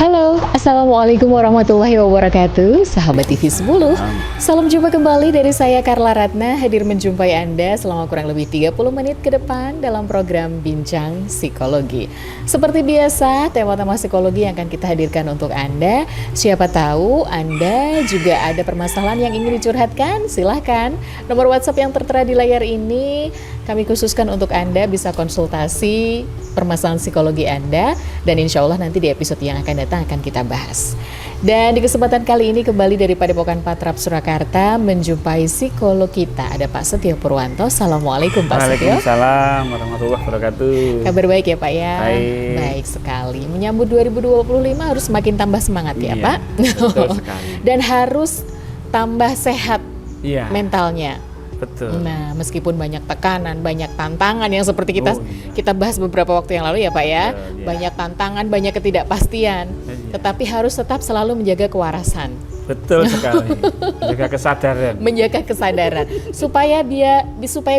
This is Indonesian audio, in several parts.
Halo, Assalamualaikum warahmatullahi wabarakatuh, sahabat TV 10. Salam jumpa kembali dari saya Karla Ratna, hadir menjumpai Anda selama kurang lebih 30 menit ke depan dalam program Bincang Psikologi. Seperti biasa, tema-tema psikologi yang akan kita hadirkan untuk Anda. Siapa tahu Anda juga ada permasalahan yang ingin dicurhatkan, silahkan. Nomor WhatsApp yang tertera di layar ini kami khususkan untuk Anda bisa konsultasi permasalahan psikologi Anda, dan insya Allah nanti di episode yang akan datang akan kita bahas. Dan di kesempatan kali ini kembali dari Padepokan Patrap Surakarta menjumpai psikolog kita, ada Pak Setio Purwanto. Assalamualaikum Pak Setio. Waalaikumsalam warahmatullahi wabarakatuh. Kabar baik ya Pak ya? Baik. Baik sekali. Menyambut 2025 harus semakin tambah semangat ya Pak? Betul sekali. Dan harus tambah sehat mentalnya. Betul. Nah, meskipun banyak tekanan, banyak tantangan yang seperti kita bahas beberapa waktu yang lalu ya Pak ya. Banyak tantangan, banyak ketidakpastian. Tetapi harus tetap selalu menjaga kewarasan. Betul sekali. Menjaga kesadaran. Menjaga kesadaran. Supaya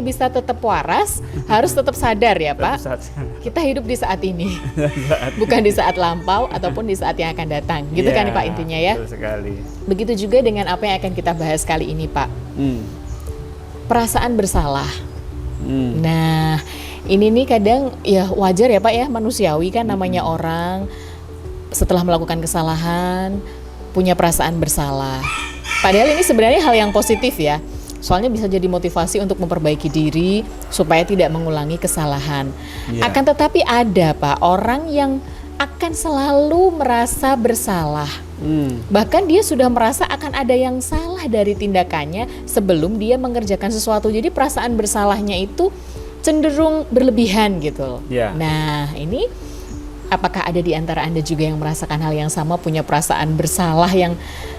bisa tetap waras, harus tetap sadar ya Pak. Kita hidup di saat ini. Bukan di saat lampau ataupun di saat yang akan datang. Gitu kan Pak intinya ya. Betul sekali. Begitu juga dengan apa yang akan kita bahas kali ini Pak. Perasaan bersalah. Nah, ini nih kadang ya wajar ya Pak ya, manusiawi kan namanya orang setelah melakukan kesalahan punya perasaan bersalah. Padahal ini sebenarnya hal yang positif ya. Soalnya bisa jadi motivasi untuk memperbaiki diri supaya tidak mengulangi kesalahan. Akan tetapi ada Pak orang yang akan selalu merasa bersalah. Bahkan dia sudah merasa akan ada yang salah dari tindakannya sebelum dia mengerjakan sesuatu. Jadi perasaan bersalahnya itu cenderung berlebihan gitu. Nah, ini apakah ada di antara Anda juga yang merasakan hal yang sama, punya perasaan bersalah yang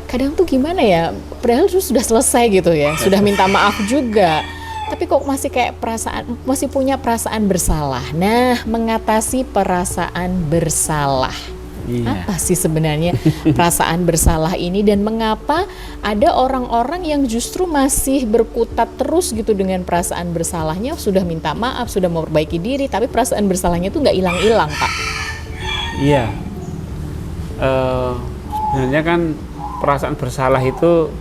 kadang tuh gimana ya, padahal sudah selesai gitu ya, sudah minta maaf juga, tapi kok masih punya perasaan bersalah. Nah, mengatasi perasaan bersalah. Apa sih sebenarnya perasaan bersalah ini, dan mengapa ada orang-orang yang justru masih berkutat terus gitu dengan perasaan bersalahnya, sudah minta maaf, sudah memperbaiki diri, tapi perasaan bersalahnya itu nggak hilang-hilang Pak? Iya, sebenarnya kan perasaan bersalah itu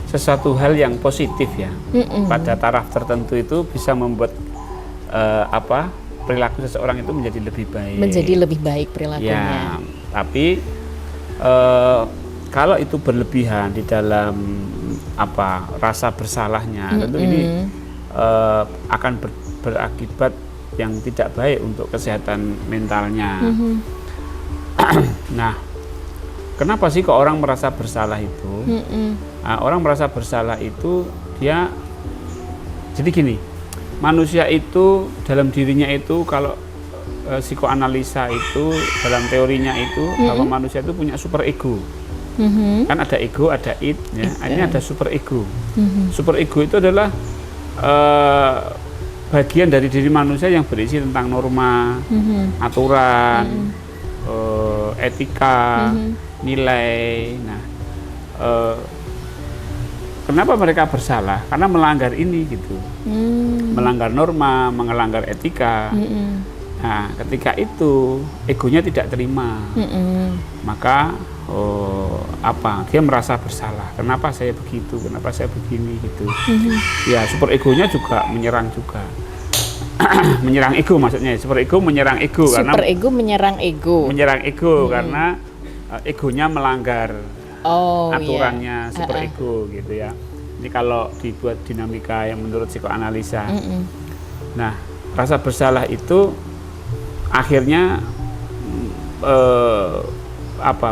sesuatu hal yang positif ya. Pada taraf tertentu itu bisa membuat perilaku seseorang itu menjadi lebih baik. Menjadi lebih baik perilakunya. Ya, tapi kalau itu berlebihan di dalam rasa bersalahnya, tentu ini akan berakibat yang tidak baik untuk kesehatan mentalnya. Nah, kenapa sih kok orang merasa bersalah itu? Nah, orang merasa bersalah itu dia jadi gini. Manusia itu dalam dirinya itu, kalau psikoanalisa itu dalam teorinya itu bahwa manusia itu punya super ego. Kan ada ego, ada id, ya. Ini ada super ego. Super ego itu adalah bagian dari diri manusia yang berisi tentang norma, aturan, etika, nilai. Nah, kenapa mereka bersalah? Karena melanggar ini gitu. Melanggar norma, melanggar etika. Nah, ketika itu egonya tidak terima, maka dia merasa bersalah. Kenapa saya begitu? Kenapa saya begini gitu? Ya, super egonya juga menyerang juga. Menyerang ego maksudnya. Super ego menyerang ego. Super ego menyerang ego. Menyerang ego karena egonya melanggar aturannya super ego gitu ya. Ini kalau dibuat dinamika yang menurut psikoanalisa. Nah, rasa bersalah itu akhirnya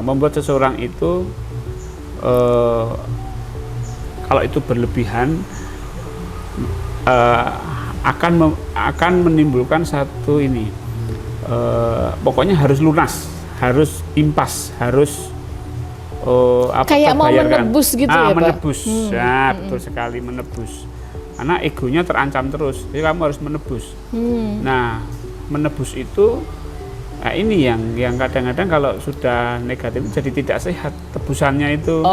membuat seseorang itu kalau itu berlebihan akan menimbulkan satu ini, pokoknya harus lunas, harus impas, harus kayak mau menebus gitu ya Pak? Menebus, betul sekali, menebus. Karena egonya terancam terus, jadi kamu harus menebus. Nah, menebus itu, ini yang kadang-kadang kalau sudah negatif jadi tidak sehat tebusannya itu.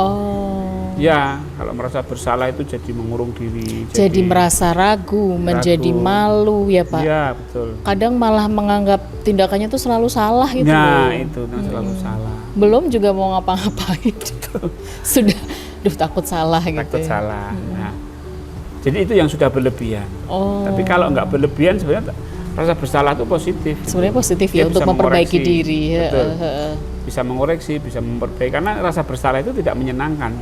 Ya, kalau merasa bersalah itu jadi mengurung diri. Jadi merasa ragu, menjadi malu ya Pak? Iya, betul. Kadang malah menganggap tindakannya tuh selalu salah gitu. Nah, itu selalu salah. Belum juga mau ngapa-ngapain. Sudah, takut salah gitu. Takut salah. Nah, jadi itu yang sudah berlebihan. Tapi kalau nggak berlebihan sebenarnya rasa bersalah itu positif. Sebenarnya positif ya untuk memperbaiki diri. Betul. Bisa mengoreksi, bisa memperbaiki. Karena rasa bersalah itu tidak menyenangkan.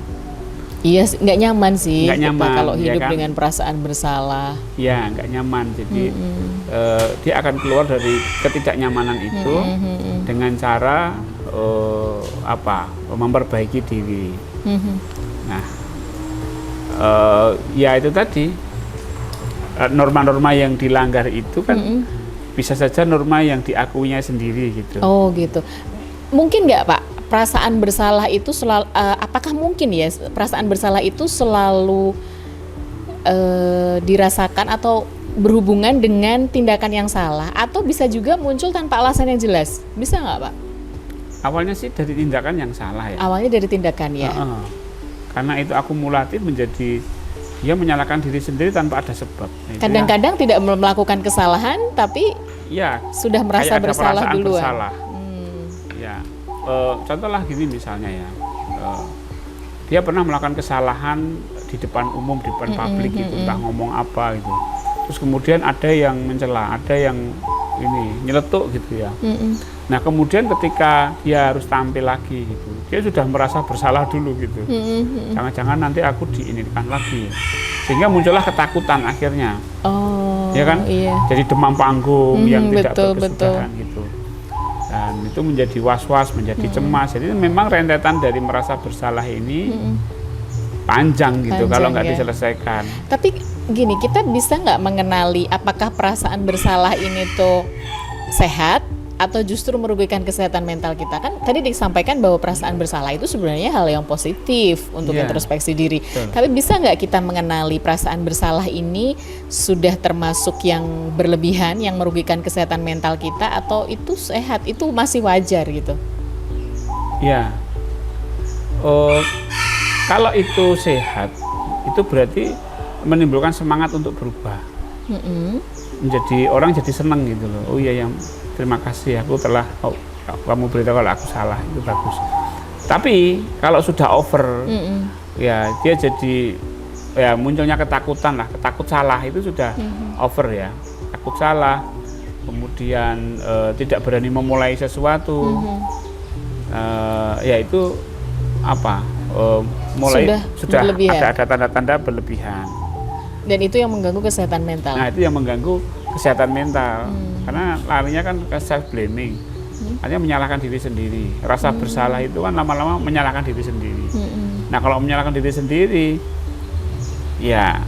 Iya, nggak nyaman sih nggak nyaman, kalau hidup ya kan? dengan perasaan bersalah. Ya, nggak nyaman. Jadi dia akan keluar dari ketidaknyamanan itu dengan cara memperbaiki diri. Nah, ya itu tadi norma-norma yang dilanggar itu kan bisa saja norma yang diakuinya sendiri gitu. Oh gitu. Mungkin nggak Pak? Perasaan bersalah itu selalu, apakah mungkin ya perasaan bersalah itu selalu dirasakan atau berhubungan dengan tindakan yang salah, atau bisa juga muncul tanpa alasan yang jelas? Bisa nggak Pak? Awalnya sih dari tindakan yang salah ya. Awalnya dari tindakan ya. Karena itu akumulatif menjadi dia menyalahkan diri sendiri tanpa ada sebab. Nah, kadang-kadang tidak melakukan kesalahan tapi ya sudah merasa bersalah duluan. Bersalah. Ya. Contohlah gini misalnya ya, dia pernah melakukan kesalahan di depan umum, di depan publik gitu, entah ngomong apa gitu. Terus kemudian ada yang mencela, ada yang nyeletuk gitu ya. Nah kemudian ketika dia harus tampil lagi gitu, dia sudah merasa bersalah dulu gitu. Jangan-jangan nanti aku diinikan lagi, sehingga muncullah ketakutan akhirnya. Ya kan? Iya. Jadi demam panggung yang tidak berkesudahan gitu. Dan itu menjadi was-was, menjadi cemas. Jadi memang rentetan dari merasa bersalah ini panjang gitu kalau nggak diselesaikan. Tapi gini, kita bisa nggak mengenali apakah perasaan bersalah ini tuh sehat atau justru merugikan kesehatan mental kita? Kan tadi disampaikan bahwa perasaan bersalah itu sebenarnya hal yang positif untuk introspeksi diri. Tapi bisa nggak kita mengenali perasaan bersalah ini sudah termasuk yang berlebihan, yang merugikan kesehatan mental kita, atau itu sehat, itu masih wajar gitu? Ya, kalau itu sehat, itu berarti menimbulkan semangat untuk berubah. Menjadi orang jadi seneng gitu loh. Oh iya, yang terima kasih aku telah kamu beritahu kalau aku salah, itu bagus. Tapi kalau sudah over, ya dia jadi ya munculnya ketakutan lah, takut salah itu sudah over ya, takut salah, kemudian tidak berani memulai sesuatu, ya itu mulai sudah ada tanda-tanda berlebihan. Dan itu yang mengganggu kesehatan mental. Nah itu yang mengganggu kesehatan mental, karena larinya kan ke self blaming, hanya menyalahkan diri sendiri. Rasa bersalah itu kan lama-lama menyalahkan diri sendiri. Nah kalau menyalahkan diri sendiri, ya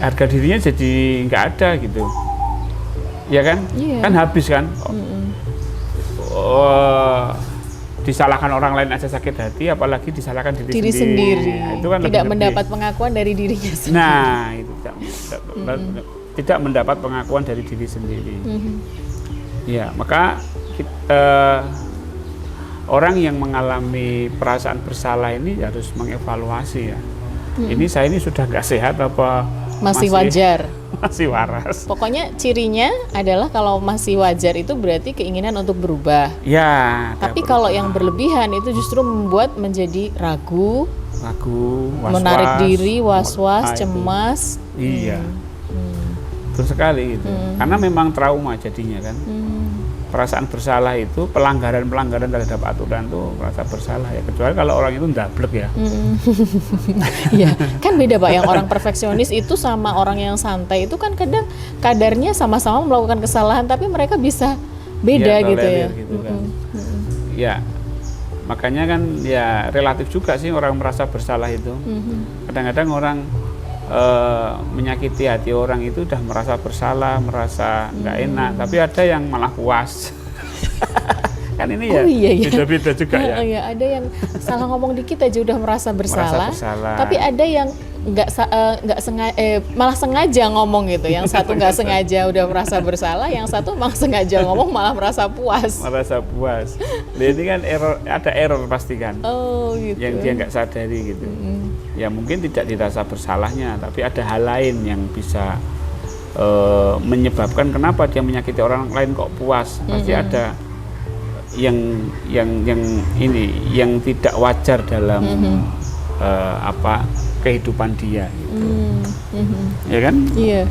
harga dirinya jadi nggak ada gitu, ya kan? Kan habis kan. Disalahkan orang lain aja sakit hati, apalagi disalahkan diri sendiri. Nah, itu kan tidak mendapat pengakuan dari dirinya sendiri. Nah, itu tidak mendapat pengakuan dari diri sendiri. Ya, maka orang yang mengalami perasaan bersalah ini harus mengevaluasi ya. Saya ini sudah nggak sehat apa masih wajar? Masih waras. Pokoknya cirinya adalah kalau masih wajar itu berarti keinginan untuk berubah. Ya. Tapi kalau yang berlebihan itu justru membuat menjadi ragu, was-was, menarik diri, was-was, cemas. Iya. Betul sekali gitu. Karena memang trauma jadinya kan. Perasaan bersalah itu pelanggaran terhadap aturan tuh merasa bersalah ya, kecuali kalau orang itu ndablek ya. Iya, kan beda Pak, yang orang perfeksionis itu sama orang yang santai itu kan kadang kadarnya sama-sama melakukan kesalahan tapi mereka bisa beda gitu ya. Gitu kan. Ya. Makanya kan ya relatif juga sih orang merasa bersalah itu. Kadang-kadang orang menyakiti hati orang itu udah merasa bersalah, merasa nggak enak, tapi ada yang malah puas. Kan ini ya beda-beda juga ya. Iya, ada yang salah ngomong dikit aja udah merasa bersalah. Tapi ada yang nggak sengaja, malah sengaja ngomong gitu. Yang satu nggak sengaja udah merasa bersalah, yang satu malah sengaja ngomong malah merasa puas. Merasa puas. Nah, ini kan ada error pasti kan. Oh gitu. Yang dia nggak sadari gitu. Ya mungkin tidak dirasa bersalahnya, tapi ada hal lain yang bisa menyebabkan kenapa dia menyakiti orang lain kok puas. Pasti ada yang tidak wajar dalam kehidupan dia gitu. Ya kan? Iya.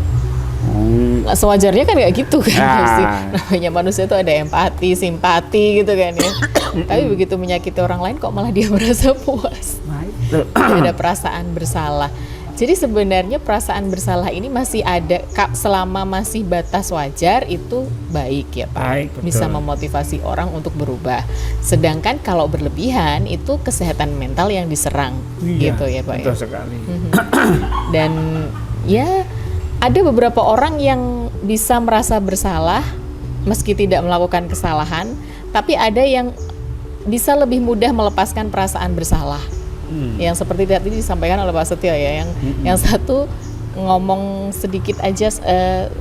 Sewajarnya kan kayak gitu kan, pasti. Namanya manusia itu ada empati, simpati gitu kan ya. Tapi begitu menyakiti orang lain kok malah dia merasa puas. Ada perasaan bersalah. Jadi sebenarnya perasaan bersalah ini masih ada selama masih batas wajar, itu baik ya Pak. Baik, betul. Bisa memotivasi orang untuk berubah. Sedangkan kalau berlebihan itu kesehatan mental yang diserang, gitu ya Pak. Betul sekali. Dan ya ada beberapa orang yang bisa merasa bersalah meski tidak melakukan kesalahan, tapi ada yang bisa lebih mudah melepaskan perasaan bersalah. Yang seperti tadi disampaikan oleh Pak Setio ya, yang satu ngomong sedikit aja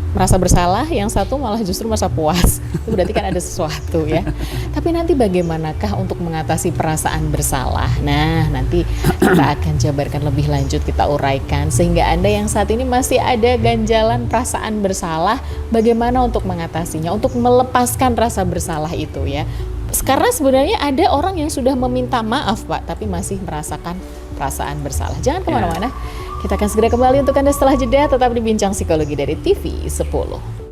merasa bersalah, yang satu malah justru merasa puas. Itu berarti kan ada sesuatu ya. Tapi nanti bagaimanakah untuk mengatasi perasaan bersalah? Nah, nanti kita akan jabarkan lebih lanjut, kita uraikan sehingga Anda yang saat ini masih ada ganjalan perasaan bersalah, bagaimana untuk mengatasinya, untuk melepaskan rasa bersalah itu ya. Karena sebenarnya ada orang yang sudah meminta maaf Pak, tapi masih merasakan perasaan bersalah. Jangan kemana-mana, kita akan segera kembali untuk Anda setelah jeda. Tetap di Bincang Psikologi dari TV 10.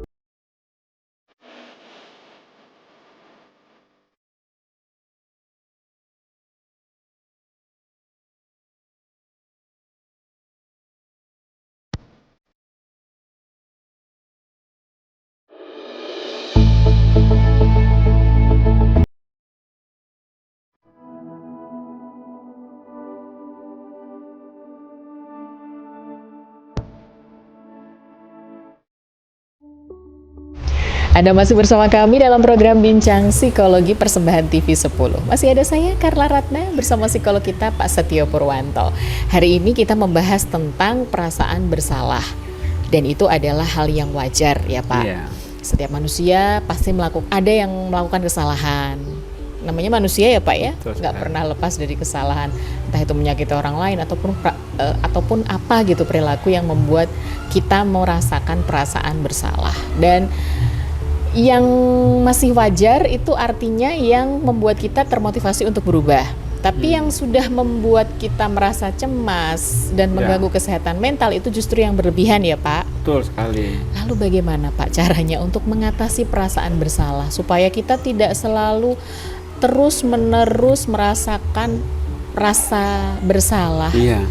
Anda masih bersama kami dalam program Bincang Psikologi persembahan TV 10. Masih ada saya, Carla Ratna, bersama psikolog kita, Pak Setio Purwanto. Hari ini kita membahas tentang perasaan bersalah. Dan itu adalah hal yang wajar ya Pak. Yeah. Setiap manusia pasti ada yang melakukan kesalahan. Namanya manusia ya Pak ya, nggak pernah lepas dari kesalahan. Entah itu menyakiti orang lain ataupun apa gitu perilaku yang membuat kita merasakan perasaan bersalah. Dan yang masih wajar itu artinya yang membuat kita termotivasi untuk berubah. Tapi yang sudah membuat kita merasa cemas dan mengganggu kesehatan mental itu justru yang berlebihan ya Pak. Betul sekali. Lalu bagaimana Pak caranya untuk mengatasi perasaan bersalah supaya kita tidak selalu terus-menerus merasakan rasa bersalah? Iya.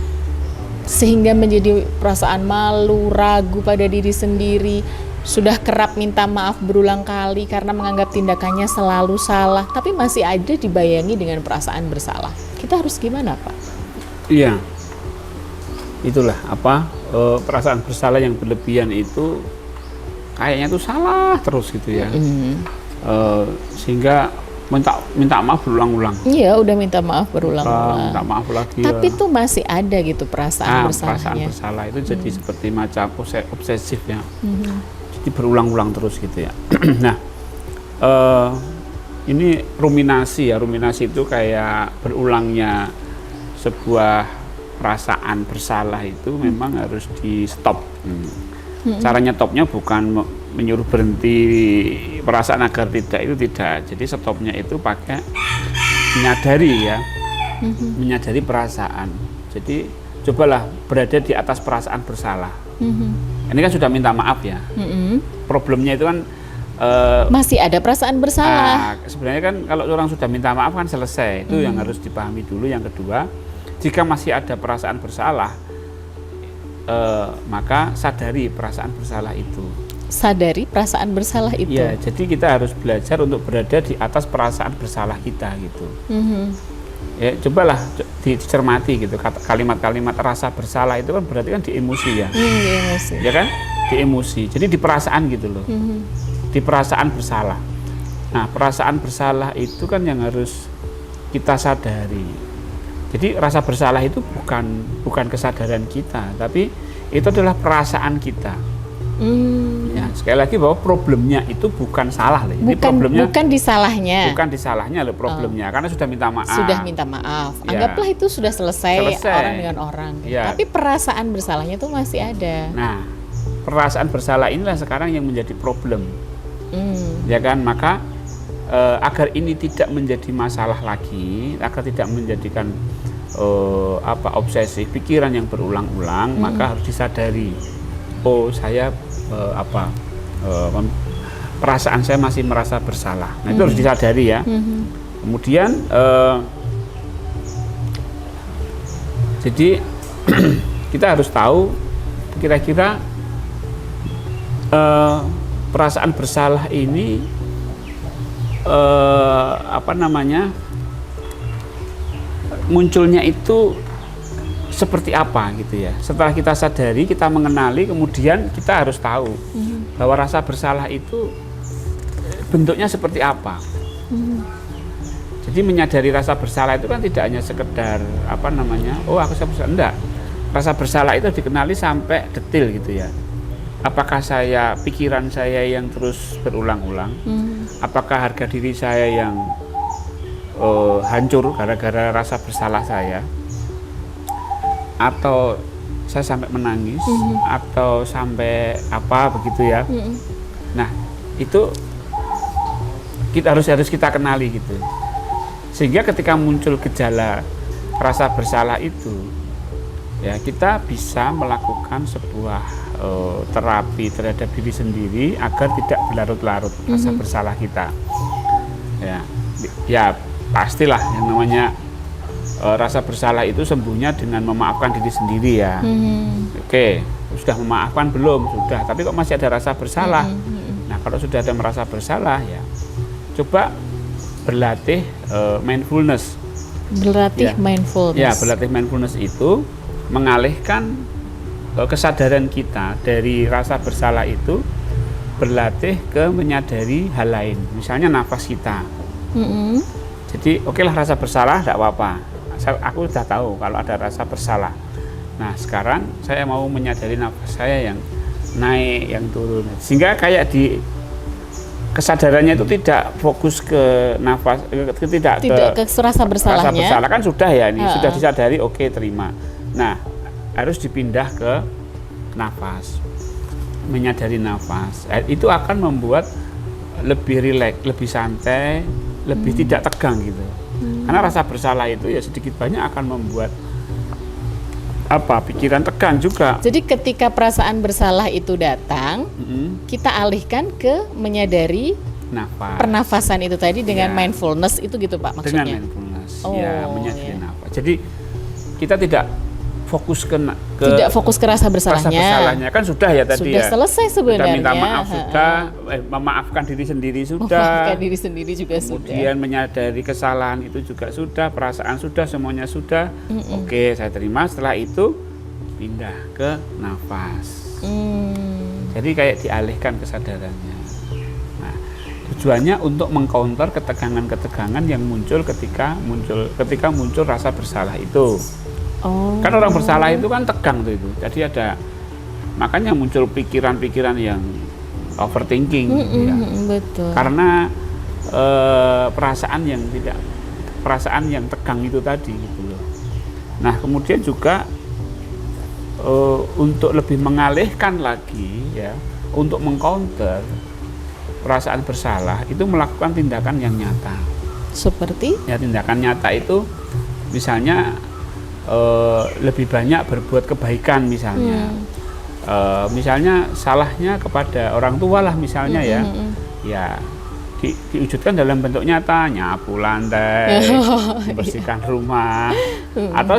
Sehingga menjadi perasaan malu, ragu pada diri sendiri. Sudah kerap minta maaf berulang kali karena menganggap tindakannya selalu salah, tapi masih ada dibayangi dengan perasaan bersalah. Kita harus gimana Pak? Iya, itulah perasaan bersalah yang berlebihan itu kayaknya tuh salah terus gitu ya. Sehingga minta maaf berulang-ulang. Iya, udah minta maaf berulang-ulang. Minta maaf lagi. Tapi tuh masih ada gitu perasaan bersalahnya. Perasaan bersalah itu jadi seperti macam obsesif ya. Jadi berulang-ulang terus gitu ya. Nah, ini ruminasi ya. Ruminasi itu kayak berulangnya sebuah perasaan bersalah itu memang harus di stop. Caranya stopnya bukan menyuruh berhenti perasaan agar itu tidak. Jadi stopnya itu pakai menyadari ya, menyadari perasaan. Jadi cobalah berada di atas perasaan bersalah. Ini kan sudah minta maaf ya. Problemnya itu kan masih ada perasaan bersalah. Sebenarnya kan kalau orang sudah minta maaf kan selesai. Itu yang harus dipahami dulu. Yang kedua, jika masih ada perasaan bersalah, maka sadari perasaan bersalah itu. Sadari perasaan bersalah itu. Ya, jadi kita harus belajar untuk berada di atas perasaan bersalah kita gitu. Ya, cobalah dicermati gitu kalimat-kalimat rasa bersalah itu kan berarti kan di emosi ya. Di emosi. Ya kan? Di emosi. Jadi di perasaan gitu loh. Di perasaan bersalah. Nah, perasaan bersalah itu kan yang harus kita sadari. Jadi rasa bersalah itu bukan kesadaran kita, tapi itu adalah perasaan kita. Ya, sekali lagi bahwa problemnya itu bukan salah loh. Ini problemnya bukan disalahnya. Bukan disalahnya loh problemnya, karena sudah minta maaf. Sudah minta maaf. Anggaplah itu sudah selesai orang dengan orang. Ya. Tapi perasaan bersalahnya itu masih ada. Nah, perasaan bersalah inilah sekarang yang menjadi problem. Ya kan, maka agar ini tidak menjadi masalah lagi, agar tidak menjadikan obsesi pikiran yang berulang-ulang, maka harus disadari, oh saya perasaan saya masih merasa bersalah. Nah, itu harus disadari ya. Kemudian jadi kita harus tahu kira-kira perasaan bersalah ini munculnya itu seperti apa gitu ya. Setelah kita sadari, kita mengenali, kemudian kita harus tahu bahwa rasa bersalah itu bentuknya seperti apa. Jadi menyadari rasa bersalah itu kan tidak hanya sekedar oh aku bersalah, enggak. Rasa bersalah itu dikenali sampai detail gitu ya. Apakah pikiran saya yang terus berulang-ulang? Apakah harga diri saya yang hancur gara-gara rasa bersalah saya? Atau saya sampai menangis? Atau sampai apa begitu ya? Nah, itu harus kita kenali gitu. Sehingga ketika muncul gejala rasa bersalah itu, ya kita bisa melakukan sebuah terapi terhadap diri sendiri agar tidak berlarut-larut rasa bersalah kita. Ya pastilah yang namanya rasa bersalah itu sembuhnya dengan memaafkan diri sendiri ya. Oke, sudah memaafkan belum? Sudah, tapi kok masih ada rasa bersalah? Nah, kalau sudah ada merasa bersalah ya, coba berlatih mindfulness. Mindfulness. Ya, berlatih mindfulness itu mengalihkan kesadaran kita dari rasa bersalah itu, berlatih ke menyadari hal lain, misalnya nafas kita. Jadi okelah rasa bersalah, tidak apa-apa. Aku sudah tahu kalau ada rasa bersalah. Nah sekarang saya mau menyadari nafas saya yang naik, yang turun, sehingga kayak di kesadarannya itu tidak fokus ke nafas, tidak ke rasa bersalahnya. Rasa bersalah kan sudah ya, ini sudah disadari, oke, terima. Nah harus dipindah ke nafas, menyadari nafas. Itu akan membuat lebih rileks, lebih santai, lebih tidak tegang gitu. Karena rasa bersalah itu ya sedikit banyak akan membuat pikiran tegang juga. Jadi ketika perasaan bersalah itu datang, kita alihkan ke menyadari pernafasan itu tadi dengan mindfulness itu gitu Pak maksudnya. Dengan mindfulness, menyadari nafas. Jadi kita tidak fokus tidak fokus ke rasa bersalahnya. Rasa bersalahnya kan sudah ya tadi. Sudah selesai sebenarnya. Sudah minta maaf sudah, memaafkan diri sendiri sudah. Memaafkan diri sendiri juga kemudian menyadari kesalahan itu juga sudah, perasaan sudah, semuanya sudah. Oke, saya terima. Setelah itu pindah ke nafas. Jadi kayak dialihkan kesadarannya. Nah, tujuannya untuk mengcounter ketegangan-ketegangan yang muncul ketika muncul rasa bersalah itu. Kan orang bersalah itu kan tegang tuh itu. Jadi makanya muncul pikiran-pikiran yang overthinking. Betul. Karena perasaan yang tegang itu tadi gitu loh. Nah kemudian juga untuk lebih mengalihkan lagi ya, untuk mengcounter perasaan bersalah itu melakukan tindakan yang nyata. Seperti? Ya tindakan nyata itu misalnya lebih banyak berbuat kebaikan misalnya. Misalnya salahnya kepada orang tua lah misalnya ya diwujudkan dalam bentuk nyata, nyapu lantai, membersihkan rumah, atau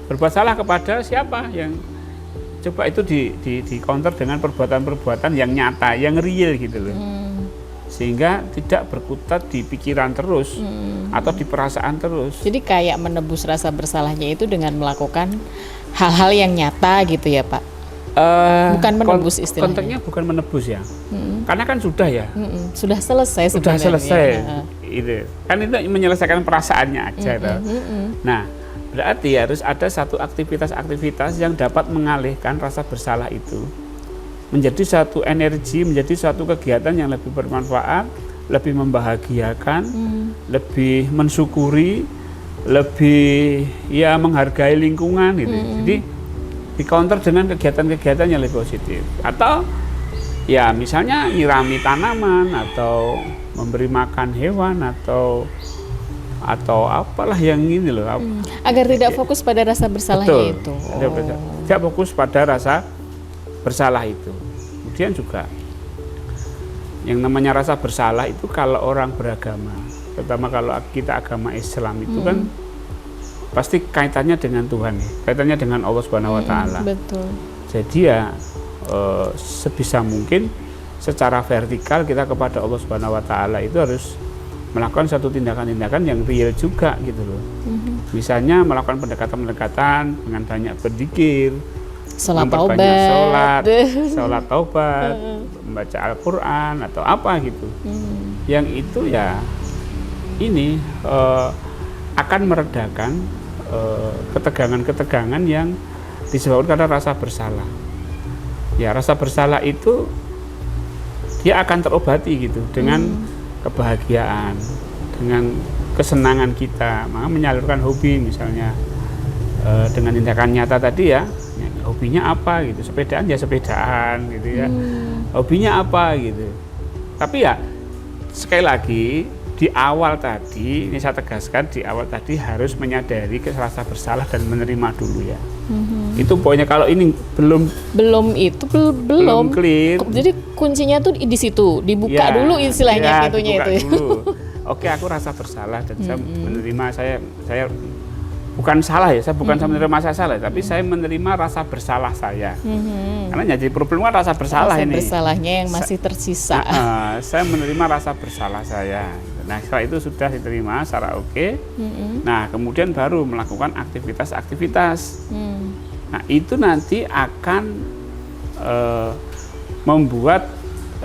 berbuat salah kepada siapa yang coba itu di counter dengan perbuatan-perbuatan yang nyata, yang real gitu loh. Sehingga tidak berkutat di pikiran terus atau di perasaan terus. Jadi kayak menebus rasa bersalahnya itu dengan melakukan hal-hal yang nyata gitu ya Pak? Bukan menebus istilahnya. Konteksnya bukan menebus ya, karena kan sudah ya. Sudah selesai sebenarnya. Sudah selesai. Itu kan itu menyelesaikan perasaannya aja. Nah Berarti harus ada satu aktivitas-aktivitas yang dapat mengalihkan rasa bersalah itu menjadi satu energi, menjadi satu kegiatan yang lebih bermanfaat, lebih membahagiakan, lebih mensyukuri, lebih ya menghargai lingkungan gitu. Jadi di counter dengan kegiatan-kegiatan yang lebih positif. Atau ya misalnya nyirami tanaman atau memberi makan hewan atau apalah yang ini loh. Agar tidak fokus pada rasa bersalahnya. Betul. Itu. Tidak fokus pada rasa bersalah itu. Kemudian juga yang namanya rasa bersalah itu kalau orang beragama, terutama kalau kita agama Islam itu kan pasti kaitannya dengan Tuhan, kaitannya dengan Allah Subhanahu wa taala. Betul. Jadi ya sebisa mungkin secara vertikal kita kepada Allah Subhanahu wa taala itu harus melakukan satu tindakan-tindakan yang real juga gitu loh. Misalnya melakukan pendekatan-pendekatan dengan banyak berzikir, memperbanyak sholat taubat, membaca Al-Quran atau apa gitu. Yang itu ya ini akan meredakan ketegangan-ketegangan yang disebabkan karena rasa bersalah. Ya rasa bersalah itu dia akan terobati gitu dengan kebahagiaan, dengan kesenangan kita. Maka menyalurkan hobi misalnya dengan tindakan nyata tadi ya, hobinya apa gitu, sepedaan ya sepedaan gitu ya, hobinya apa gitu. Tapi ya sekali lagi di awal tadi, ini saya tegaskan di awal tadi harus menyadari rasa bersalah dan menerima dulu ya. Itu pokoknya kalau ini belum clear. Jadi kuncinya tuh di situ, dibuka ya, dulu istilahnya pintunya itu. Oke, aku rasa bersalah dan saya menerima saya bukan salah ya, saya bukan saya menerima saya salah, tapi saya menerima rasa bersalah saya. Karena jadi problem kan rasa bersalah ini. Rasa bersalahnya yang masih tersisa. Saya menerima rasa bersalah saya. Nah, setelah itu sudah diterima secara oke. Nah, kemudian baru melakukan aktivitas-aktivitas. Nah, itu nanti akan membuat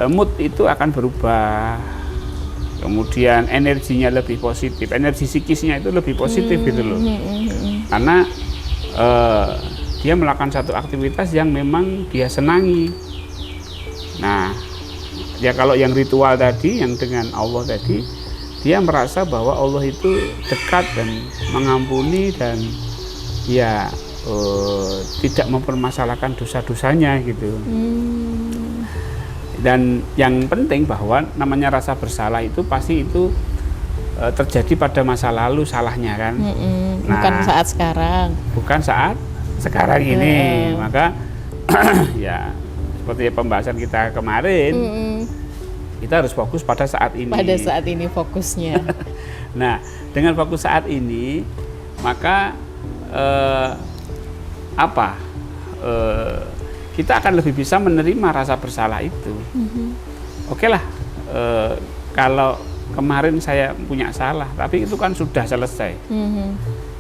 mood itu akan berubah. Kemudian energinya lebih positif, energi psikisnya itu lebih positif gitu loh. Karena dia melakukan satu aktivitas yang memang dia senangi. Nah, ya kalau yang ritual tadi, yang dengan Allah tadi, dia merasa bahwa Allah itu dekat dan mengampuni dan ya tidak mempermasalahkan dosa-dosanya gitu. Dan yang penting bahwa namanya rasa bersalah itu pasti itu terjadi pada masa lalu salahnya kan. Bukan saat sekarang. Bukan saat sekarang ini. Maka ya seperti pembahasan kita kemarin, kita harus fokus pada saat ini. Pada saat ini fokusnya. Nah, dengan fokus saat ini, maka kita akan lebih bisa menerima rasa bersalah itu. Oke lah, kalau kemarin saya punya salah, tapi itu kan sudah selesai.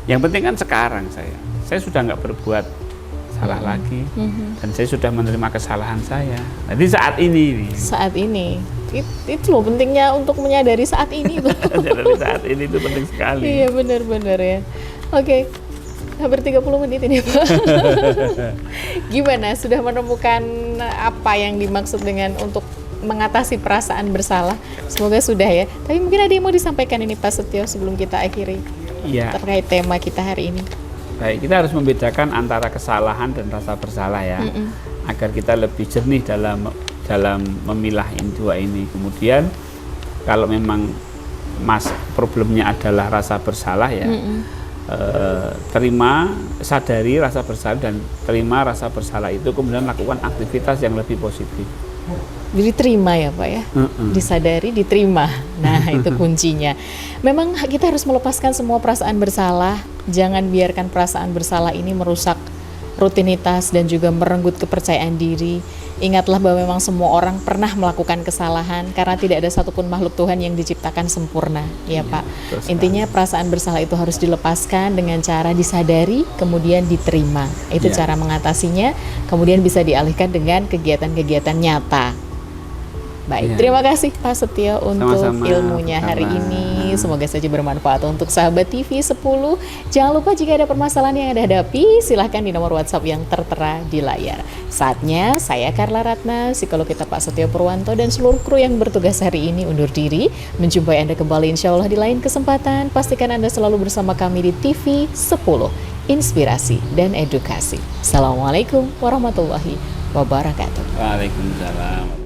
Yang penting kan sekarang saya sudah nggak berbuat salah lagi, dan saya sudah menerima kesalahan saya. Jadi saat ini itu loh pentingnya untuk menyadari saat ini. Menyadari saat ini itu penting sekali. Iya benar-benar ya. Oke. Hampir 30 menit ini Pak. Gimana? Sudah menemukan apa yang dimaksud dengan untuk mengatasi perasaan bersalah? Semoga sudah ya. Tapi mungkin ada yang mau disampaikan ini Pak Setio sebelum kita akhiri terkait tema kita hari ini. Baik, kita harus membedakan antara kesalahan dan rasa bersalah ya. Agar kita lebih jernih dalam memilah dua ini. Kemudian kalau memang problemnya adalah rasa bersalah ya. Sadari rasa bersalah dan terima rasa bersalah itu, kemudian lakukan aktivitas yang lebih positif. Jadi terima ya Pak ya, disadari, diterima. Nah itu kuncinya. Memang kita harus melepaskan semua perasaan bersalah. Jangan biarkan perasaan bersalah ini merusak rutinitas dan juga merenggut kepercayaan diri. Ingatlah bahwa memang semua orang pernah melakukan kesalahan karena tidak ada satupun makhluk Tuhan yang diciptakan sempurna, ya Pak. Intinya perasaan bersalah itu harus dilepaskan dengan cara disadari, kemudian diterima. Itu cara mengatasinya, kemudian bisa dialihkan dengan kegiatan-kegiatan nyata. Baik, terima kasih Pak Setio untuk ilmunya hari ini. ini. Semoga saja bermanfaat untuk sahabat TV 10. Jangan lupa jika ada permasalahan yang Anda hadapi, silahkan di nomor WhatsApp yang tertera di layar. Saatnya saya Carla Ratna, psikolog kita Pak Setio Purwanto dan seluruh kru yang bertugas hari ini undur diri. Menjumpai Anda kembali insya Allah di lain kesempatan. Pastikan Anda selalu bersama kami di TV 10. Inspirasi dan edukasi. Assalamualaikum warahmatullahi wabarakatuh. Waalaikumsalam.